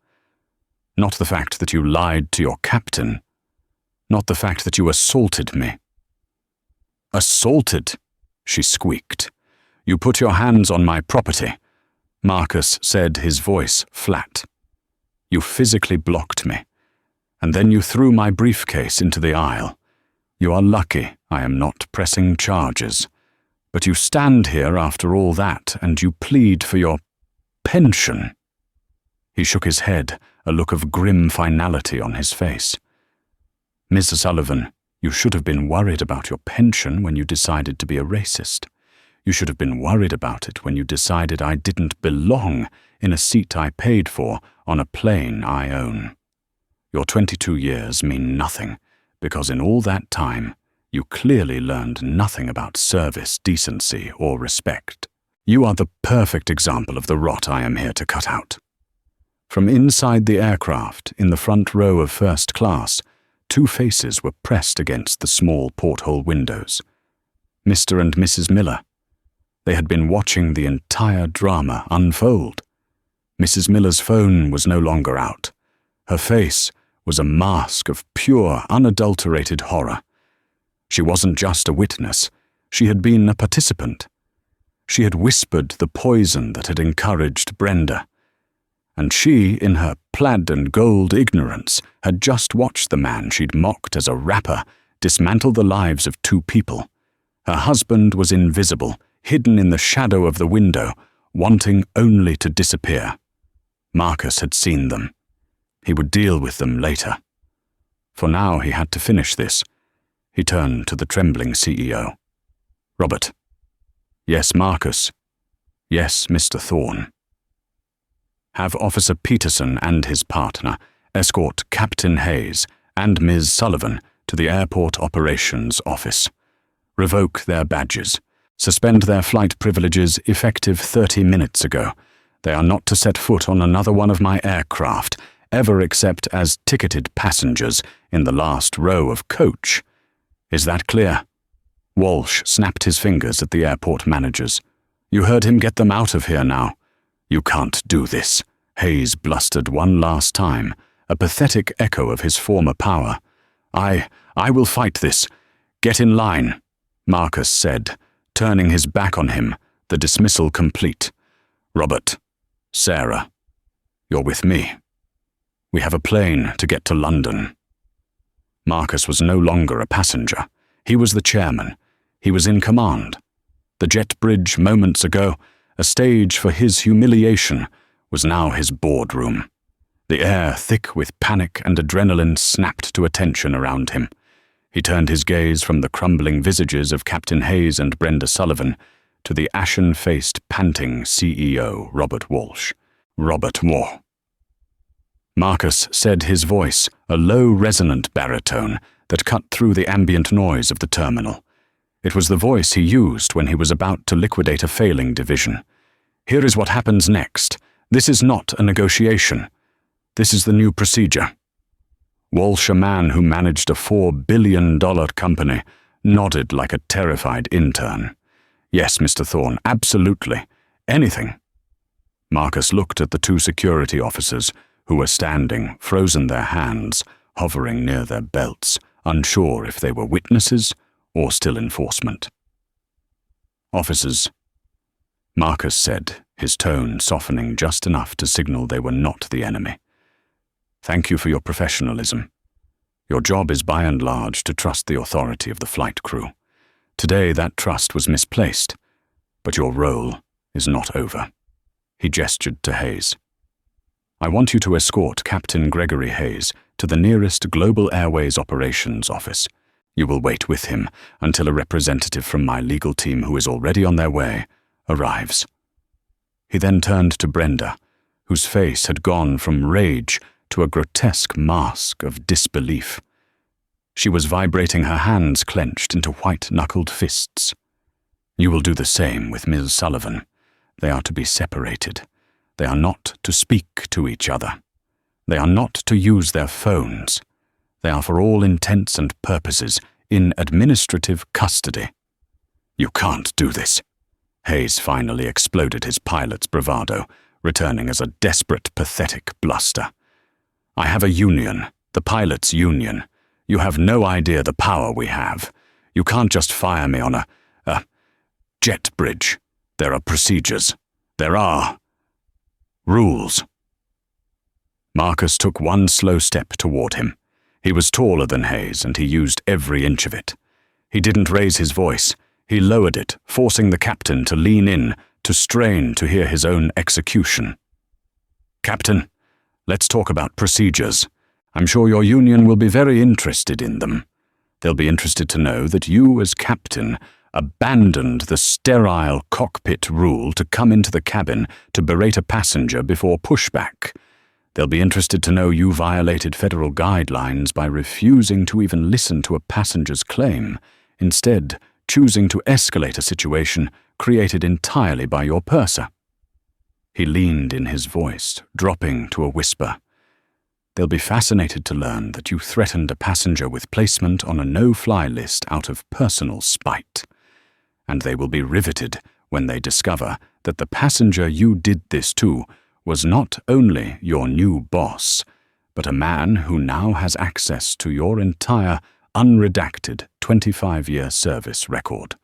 Not the fact that you lied to your captain. Not the fact that you assaulted me." "Assaulted?" she squeaked. "You put your hands on my property," Marcus said, his voice flat. "You physically blocked me, and then you threw my briefcase into the aisle. You are lucky I am not pressing charges. But you stand here after all that, and you plead for your pension." He shook his head, a look of grim finality on his face. "Miss Sullivan, you should have been worried about your pension when you decided to be a racist. You should have been worried about it when you decided I didn't belong in a seat I paid for on a plane I own. Your 22 years mean nothing, because in all that time, you clearly learned nothing about service, decency, or respect. You are the perfect example of the rot I am here to cut out." From inside the aircraft, in the front row of first class, two faces were pressed against the small porthole windows. Mr. and Mrs. Miller. They had been watching the entire drama unfold. Mrs. Miller's phone was no longer out. Her face was a mask of pure, unadulterated horror. She wasn't just a witness, she had been a participant. She had whispered the poison that had encouraged Brenda. And she, in her plaid and gold ignorance, had just watched the man she'd mocked as a rapper dismantle the lives of two people. Her husband was invisible, hidden in the shadow of the window, wanting only to disappear. Marcus had seen them. He would deal with them later. For now he had to finish this. He turned to the trembling CEO. "Robert." "Yes, Marcus." "Yes, Mr. Thorne." "Have Officer Peterson and his partner escort Captain Hayes and Ms. Sullivan to the Airport Operations Office. Revoke their badges. Suspend their flight privileges effective 30 minutes ago. They are not to set foot on another one of my aircraft, ever except as ticketed passengers in the last row of coach. Is that clear?" Walsh snapped his fingers at the airport managers. "You heard him get them out of here now." "You can't do this," Hayes blustered one last time, a pathetic echo of his former power. I will fight this. Get in line," Marcus said, turning his back on him, the dismissal complete. "Robert, Sarah, you're with me. We have a plane to get to London." Marcus was no longer a passenger. He was the chairman. He was in command. The jet bridge moments ago, a stage for his humiliation, was now his boardroom. The air, thick with panic and adrenaline, snapped to attention around him. He turned his gaze from the crumbling visages of Captain Hayes and Brenda Sullivan to the ashen-faced, panting CEO, Robert Walsh. "Robert War." Marcus said, his voice a low, resonant baritone that cut through the ambient noise of the terminal. It was the voice he used when he was about to liquidate a failing division. "Here is what happens next. This is not a negotiation. This is the new procedure." Walsh, a man who managed a $4 billion company, nodded like a terrified intern. "Yes, Mr. Thorne, absolutely. Anything." Marcus looked at the two security officers who were standing, frozen their hands, hovering near their belts, unsure if they were witnesses or still enforcement. "Officers," Marcus said, his tone softening just enough to signal they were not the enemy. "Thank you for your professionalism. Your job is by and large to trust the authority of the flight crew. Today that trust was misplaced, but your role is not over. He gestured to Hayes. I want you to escort Captain Gregory Hayes to the nearest Global Airways Operations office. You will wait with him until a representative from my legal team, who is already on their way, arrives. He then turned to Brenda, whose face had gone from rage to a grotesque mask of disbelief. She was vibrating, her hands clenched into white-knuckled fists. You will do the same with Ms. Sullivan. They are to be separated. They are not to speak to each other. They are not to use their phones. They are, for all intents and purposes, in administrative custody. You can't do this. Hayes finally exploded his pilot's bravado, returning as a desperate, pathetic bluster. I have a union, the pilots' union. You have no idea the power we have. You can't just fire me on a jet bridge. There are procedures. There are rules. Marcus took one slow step toward him. He was taller than Hayes, and he used every inch of it. He didn't raise his voice. He lowered it, forcing the captain to lean in, to strain to hear his own execution. Captain, let's talk about procedures. I'm sure your union will be very interested in them. They'll be interested to know that you, as captain, abandoned the sterile cockpit rule to come into the cabin to berate a passenger before pushback. They'll be interested to know you violated federal guidelines by refusing to even listen to a passenger's claim, instead choosing to escalate a situation created entirely by your purser. He leaned in his voice, dropping to a whisper. They'll be fascinated to learn that you threatened a passenger with placement on a no-fly list out of personal spite. And they will be riveted when they discover that the passenger you did this to was not only your new boss, but a man who now has access to your entire unredacted 25-year service record,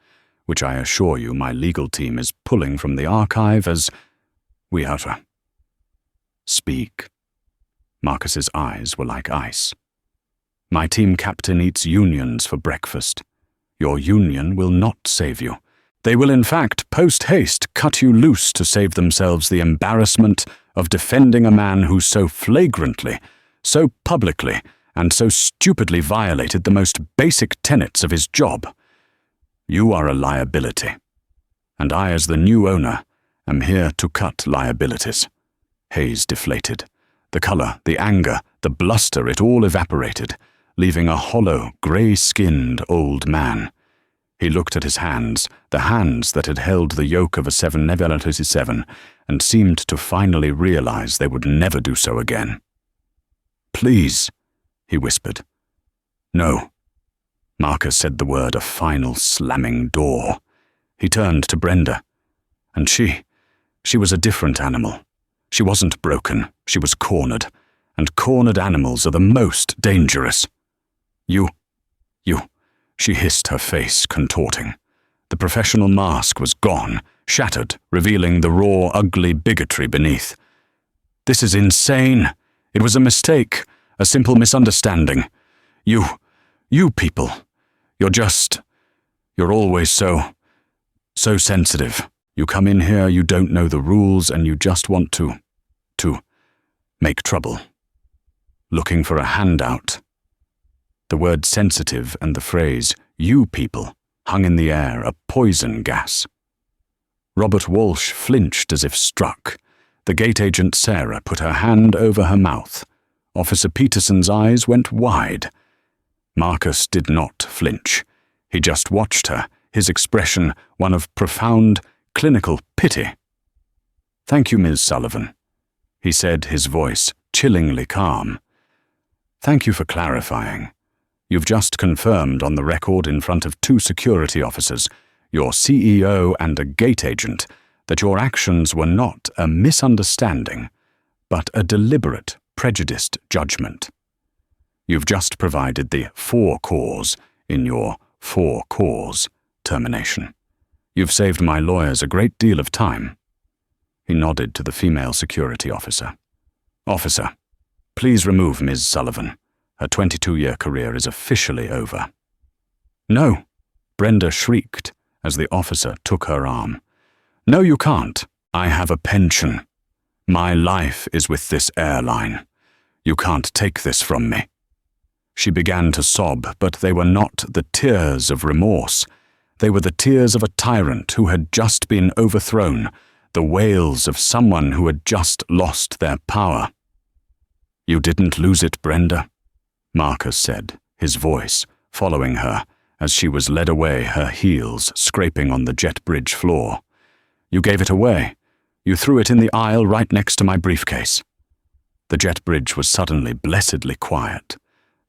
which I assure you my legal team is pulling from the archive as we utter. Speak. Marcus's eyes were like ice. My team captain eats unions for breakfast. Your union will not save you. They will in fact post-haste cut you loose to save themselves the embarrassment of defending a man who so flagrantly, so publicly, and so stupidly violated the most basic tenets of his job. You are a liability, and I, as the new owner, am here to cut liabilities. Hayes deflated. The color, the anger, the bluster, it all evaporated, leaving a hollow, grey-skinned old man. He looked at his hands, the hands that had held the yoke of a 737, and seemed to finally realize they would never do so again. Please, he whispered. No. Marcus said the word, a final slamming door. He turned to Brenda. And she was a different animal. She wasn't broken, she was cornered, and cornered animals are the most dangerous. You, she hissed, her face contorting. The professional mask was gone, shattered, revealing the raw, ugly bigotry beneath. This is insane. It was a mistake, a simple misunderstanding. You people, you're always so sensitive. You come in here, you don't know the rules, and you just want to make trouble. Looking for a handout. The word sensitive and the phrase, you people, hung in the air, a poison gas. Robert Walsh flinched as if struck. The gate agent Sarah put her hand over her mouth. Officer Peterson's eyes went wide. Marcus did not flinch. He just watched her, his expression one of profound, clinical pity. Thank you, Ms. Sullivan, he said, his voice chillingly calm. Thank you for clarifying. You've just confirmed on the record in front of 2 security officers, your CEO and a gate agent, that your actions were not a misunderstanding, but a deliberate, prejudiced judgment. You've just provided the for cause in your for cause termination. You've saved my lawyers a great deal of time. He nodded to the female security officer. Officer, please remove Ms. Sullivan. Her 22-year career is officially over. No, Brenda shrieked as the officer took her arm. "No, you can't. I have a pension. My life is with this airline. You can't take this from me." She began to sob, but they were not the tears of remorse. They were the tears of a tyrant who had just been overthrown, the wails of someone who had just lost their power. "You didn't lose it, Brenda," Marcus said, his voice following her as she was led away, her heels scraping on the jet bridge floor. "You gave it away. You threw it in the aisle right next to my briefcase." The jet bridge was suddenly blessedly quiet.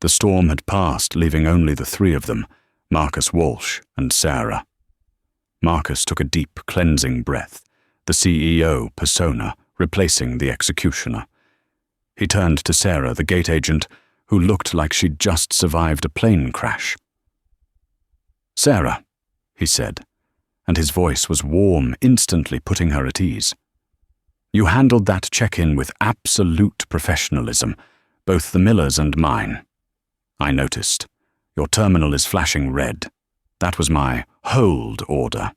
The storm had passed, leaving only the three of them, Marcus Walsh and Sarah. Marcus took a deep, cleansing breath, the CEO persona replacing the executioner. He turned to Sarah, the gate agent, who looked like she'd just survived a plane crash. "Sarah," he said, and his voice was warm, instantly putting her at ease. "You handled that check-in with absolute professionalism, both the Millers and mine. I noticed. Your terminal is flashing red. That was my hold order."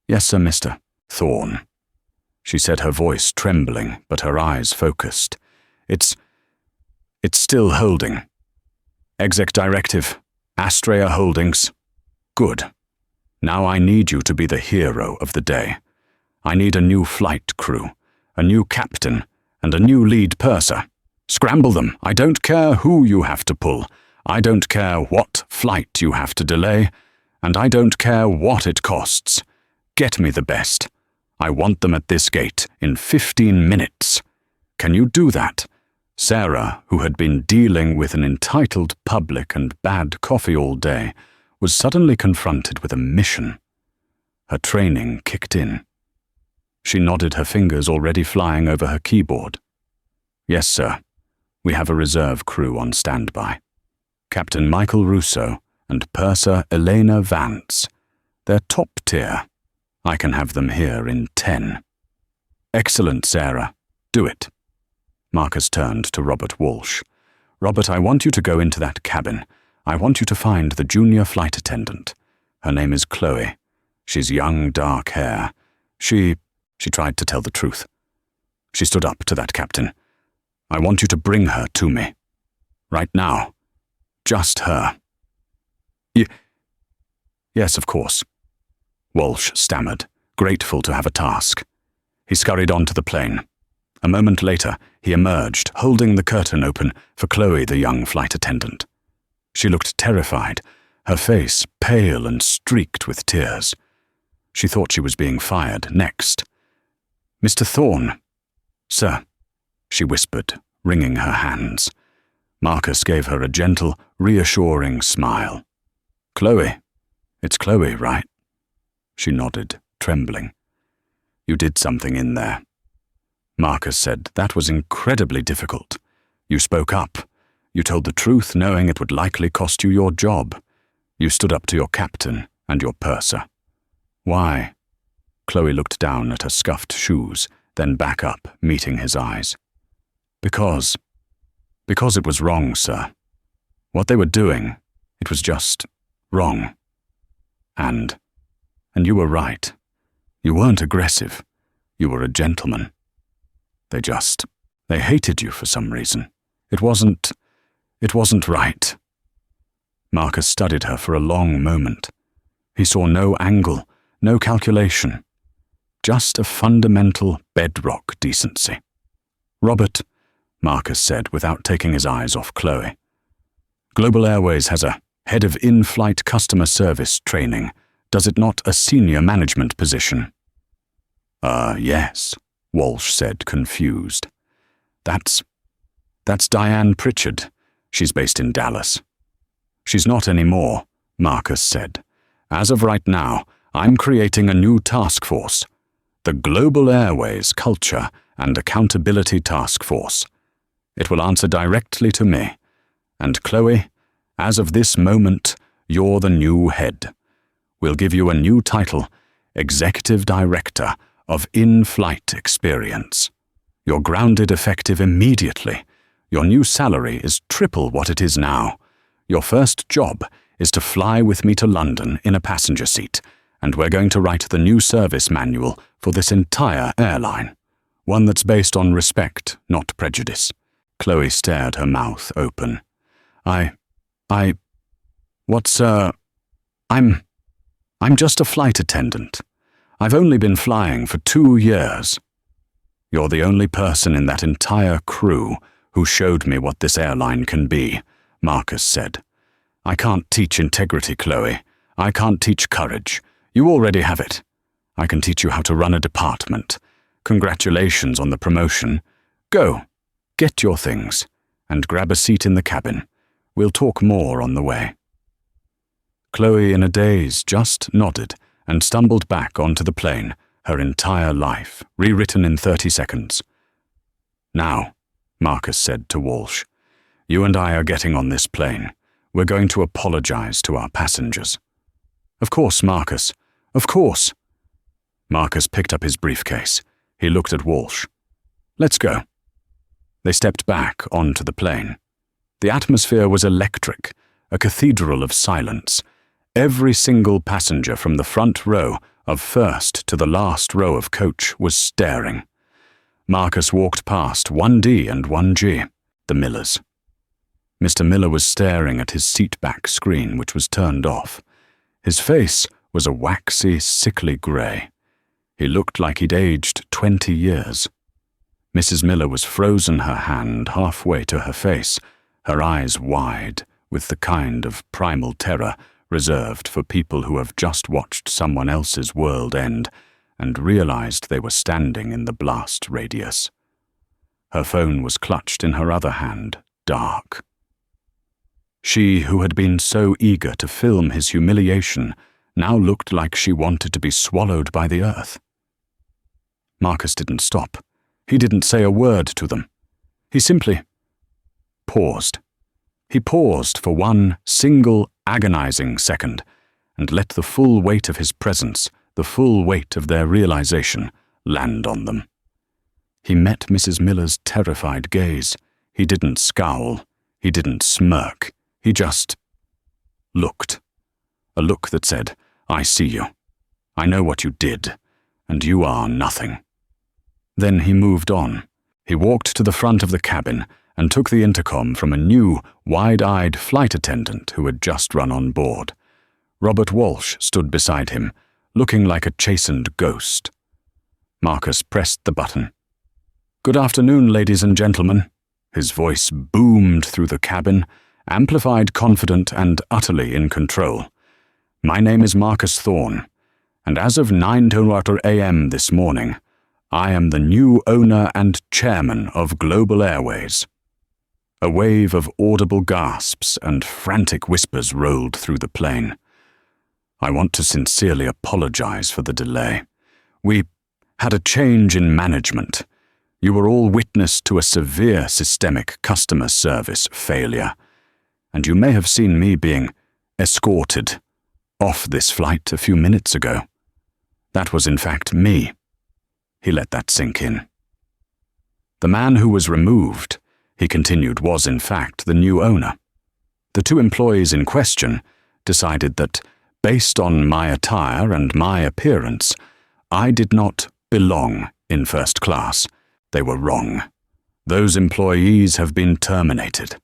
"Yes, sir, Mr. Thorne," she said, her voice trembling, but her eyes focused. It's still holding. Exec Directive, Astrea Holdings. Good. Now I need you to be the hero of the day. I need a new flight crew, a new captain, and a new lead purser. Scramble them. I don't care who you have to pull. I don't care what flight you have to delay, and I don't care what it costs. Get me the best. I want them at this gate in 15 minutes. Can you do that?" Sarah, who had been dealing with an entitled public and bad coffee all day, was suddenly confronted with a mission. Her training kicked in. She nodded, her fingers already flying over her keyboard. "Yes, sir. We have a reserve crew on standby. Captain Michael Russo and Purser Elena Vance. They're top tier. I can have them here in 10. "Excellent, Sarah. Do it." Marcus turned to Robert Walsh. "Robert, I want you to go into that cabin. I want you to find the junior flight attendant. Her name is Chloe. She's young, dark hair. She tried to tell the truth. She stood up to that captain. I want you to bring her to me. Right now. Just her." Yes, of course." Walsh stammered, grateful to have a task. He scurried onto the plane. A moment later, he emerged, holding the curtain open for Chloe, the young flight attendant. She looked terrified, her face pale and streaked with tears. She thought she was being fired next. "Mr. Thorne." "Sir," she whispered, wringing her hands. Marcus gave her a gentle, reassuring smile. "Chloe. It's Chloe, right?" She nodded, trembling. "You did something in there." Marcus said, "That was incredibly difficult. You spoke up. You told the truth, knowing it would likely cost you your job. You stood up to your captain and your purser." "Why?" Chloe looked down at her scuffed shoes, then back up, meeting his eyes. Because it was wrong, sir. What they were doing, it was just wrong. And you were right. You weren't aggressive. You were a gentleman. They hated you for some reason. It wasn't right." Marcus studied her for a long moment. He saw no angle, no calculation. Just a fundamental bedrock decency. "Robert," Marcus said without taking his eyes off Chloe. "Global Airways has a head of in-flight customer service training. Does it not a senior management position?" Yes," Walsh said, confused. That's Diane Pritchard. She's based in Dallas." "She's not anymore," Marcus said. "As of right now, I'm creating a new task force. The Global Airways Culture and Accountability Task Force. It will answer directly to me. And Chloe, as of this moment, you're the new head. We'll give you a new title, Executive Director of In-Flight Experience. You're grounded effective immediately. Your new salary is triple what it is now. Your first job is to fly with me to London in a passenger seat, and we're going to write the new service manual for this entire airline. One that's based on respect, not prejudice. Chloe stared, her mouth open. I'm just a flight attendant. I've only been flying for 2 years. You're the only person in that entire crew who showed me what this airline can be, Marcus said. I can't teach integrity, Chloe. I can't teach courage. You already have it. I can teach you how to run a department. Congratulations on the promotion. Go, get your things, and grab a seat in the cabin. We'll talk more on the way. Chloe, in a daze, just nodded and stumbled back onto the plane, her entire life rewritten in 30 seconds. Now, Marcus said to Walsh, you and I are getting on this plane. We're going to apologize to our passengers. Of course, Marcus. Of course. Marcus picked up his briefcase. He looked at Walsh. Let's go. They stepped back onto the plane. The atmosphere was electric, a cathedral of silence. Every single passenger from the front row of first to the last row of coach was staring. Marcus walked past 1D and 1G, the Millers. Mr. Miller was staring at his seat-back screen, which was turned off. His face was a waxy, sickly grey. He looked like he'd aged 20 years. Mrs. Miller was frozen, her hand halfway to her face, her eyes wide, with the kind of primal terror reserved for people who have just watched someone else's world end and realized they were standing in the blast radius. Her phone was clutched in her other hand, dark. She, who had been so eager to film his humiliation, now looked like she wanted to be swallowed by the earth. Marcus didn't stop. He didn't say a word to them. He simply paused. He paused for one single agonizing second and let the full weight of his presence, the full weight of their realization, land on them. He met Mrs. Miller's terrified gaze. He didn't scowl. He didn't smirk. He just looked. A look that said, I see you. I know what you did, and you are nothing. Then he moved on. He walked to the front of the cabin and took the intercom from a new, wide-eyed flight attendant who had just run on board. Robert Walsh stood beside him, looking like a chastened ghost. Marcus pressed the button. Good afternoon, ladies and gentlemen. His voice boomed through the cabin, amplified, confident, and utterly in control. My name is Marcus Thorne, and as of 9:02 a.m. this morning, I am the new owner and chairman of Global Airways. A wave of audible gasps and frantic whispers rolled through the plane. I want to sincerely apologize for the delay. We had a change in management. You were all witness to a severe systemic customer service failure, and you may have seen me being escorted off this flight a few minutes ago. That was in fact me. He let that sink in. The man who was removed, he continued, was in fact the new owner. The two employees in question decided that, based on my attire and my appearance, I did not belong in first class. They were wrong. Those employees have been terminated,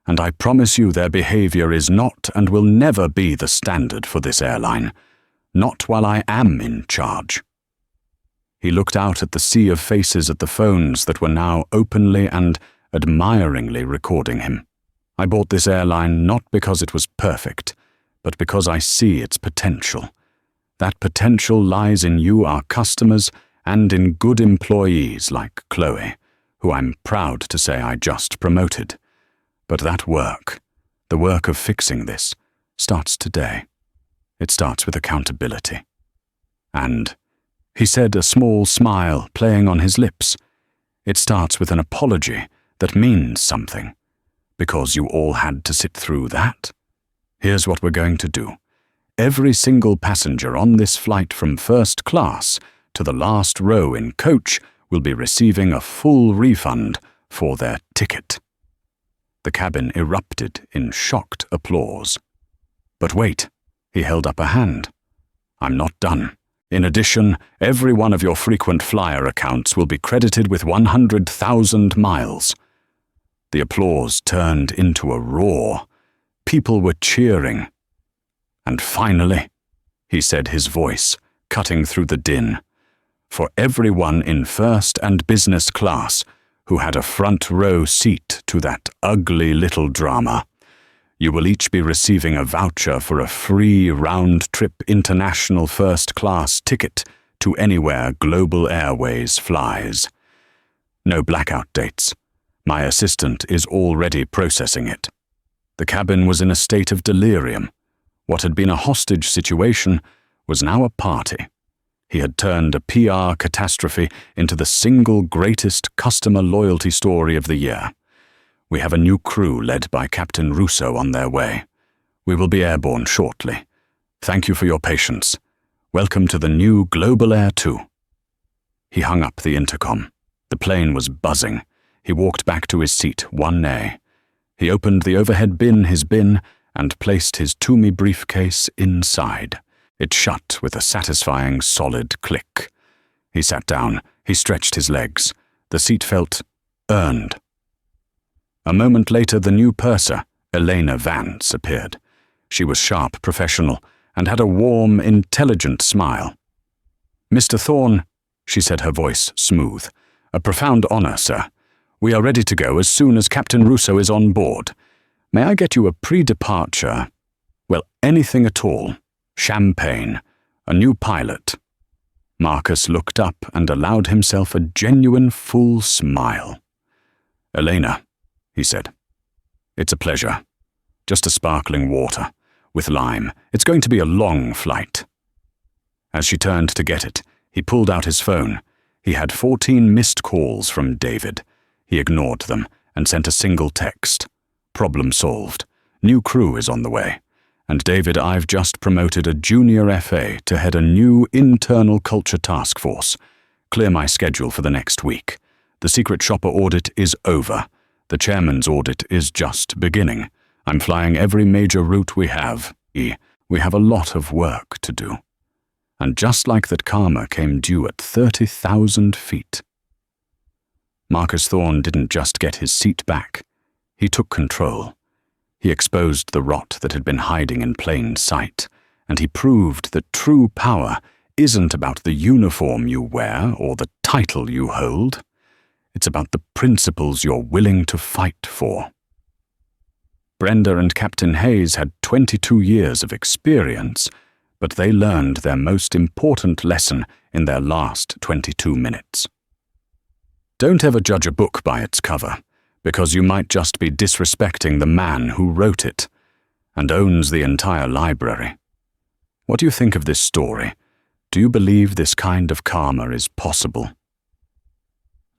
and I promise you their behavior is not and will never be the standard for this airline, not while I am in charge. He looked out at the sea of faces at the phones that were now openly and admiringly recording him. I bought this airline not because it was perfect, but because I see its potential. That potential lies in you, our customers, and in good employees like Chloe, who I'm proud to say I just promoted. But that work, the work of fixing this, starts today. It starts with accountability. And, he said, a small smile playing on his lips, it starts with an apology that means something. Because you all had to sit through that? Here's what we're going to do. Every single passenger on this flight from first class to the last row in coach will be receiving a full refund for their ticket. The cabin erupted in shocked applause. But wait, he held up a hand. I'm not done. In addition, every one of your frequent flyer accounts will be credited with 100,000 miles. The applause turned into a roar. People were cheering. And finally, he said, his voice cutting through the din, for everyone in first and business class who had a front row seat to that ugly little drama, you will each be receiving a voucher for a free round-trip international first-class ticket to anywhere Global Airways flies. No blackout dates. My assistant is already processing it. The cabin was in a state of delirium. What had been a hostage situation was now a party. He had turned a PR catastrophe into the single greatest customer loyalty story of the year. We have a new crew led by Captain Russo on their way. We will be airborne shortly. Thank you for your patience. Welcome to the new Global Air 2. He hung up the intercom. The plane was buzzing. He walked back to his seat, 1A. He opened the overhead bin, and placed his Toomey briefcase inside. It shut with a satisfying, solid click. He sat down. He stretched his legs. The seat felt earned. A moment later, the new purser, Elena Vance, appeared. She was sharp, professional, and had a warm, intelligent smile. Mr. Thorne, she said, her voice smooth. A profound honor, sir. We are ready to go as soon as Captain Russo is on board. May I get you a pre-departure? Well, anything at all. Champagne. A new pilot. Marcus looked up and allowed himself a genuine full smile. Elena, he said. It's a pleasure. Just a sparkling water, with lime. It's going to be a long flight. As she turned to get it, he pulled out his phone. He had 14 missed calls from David. He ignored them and sent a single text. Problem solved. New crew is on the way. And David, I've just promoted a junior FA to head a new internal culture task force. Clear my schedule for the next week. The secret shopper audit is over. The chairman's audit is just beginning. I'm flying every major route we have. We have a lot of work to do. And just like that, karma came due at 30,000 feet. Marcus Thorne didn't just get his seat back. He took control. He exposed the rot that had been hiding in plain sight, and he proved that true power isn't about the uniform you wear or the title you hold. It's about the principles you're willing to fight for. Brenda and Captain Hayes had 22 years of experience, but they learned their most important lesson in their last 22 minutes. Don't ever judge a book by its cover, because you might just be disrespecting the man who wrote it and owns the entire library. What do you think of this story? Do you believe this kind of karma is possible?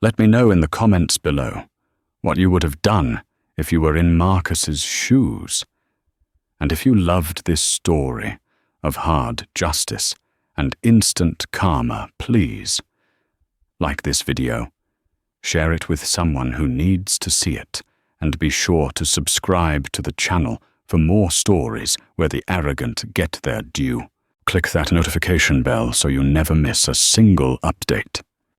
Let me know in the comments below what you would have done if you were in Marcus's shoes. And if you loved this story of hard justice and instant karma, please like this video, share it with someone who needs to see it, and be sure to subscribe to the channel for more stories where the arrogant get their due. Click that notification bell so you never miss a single update.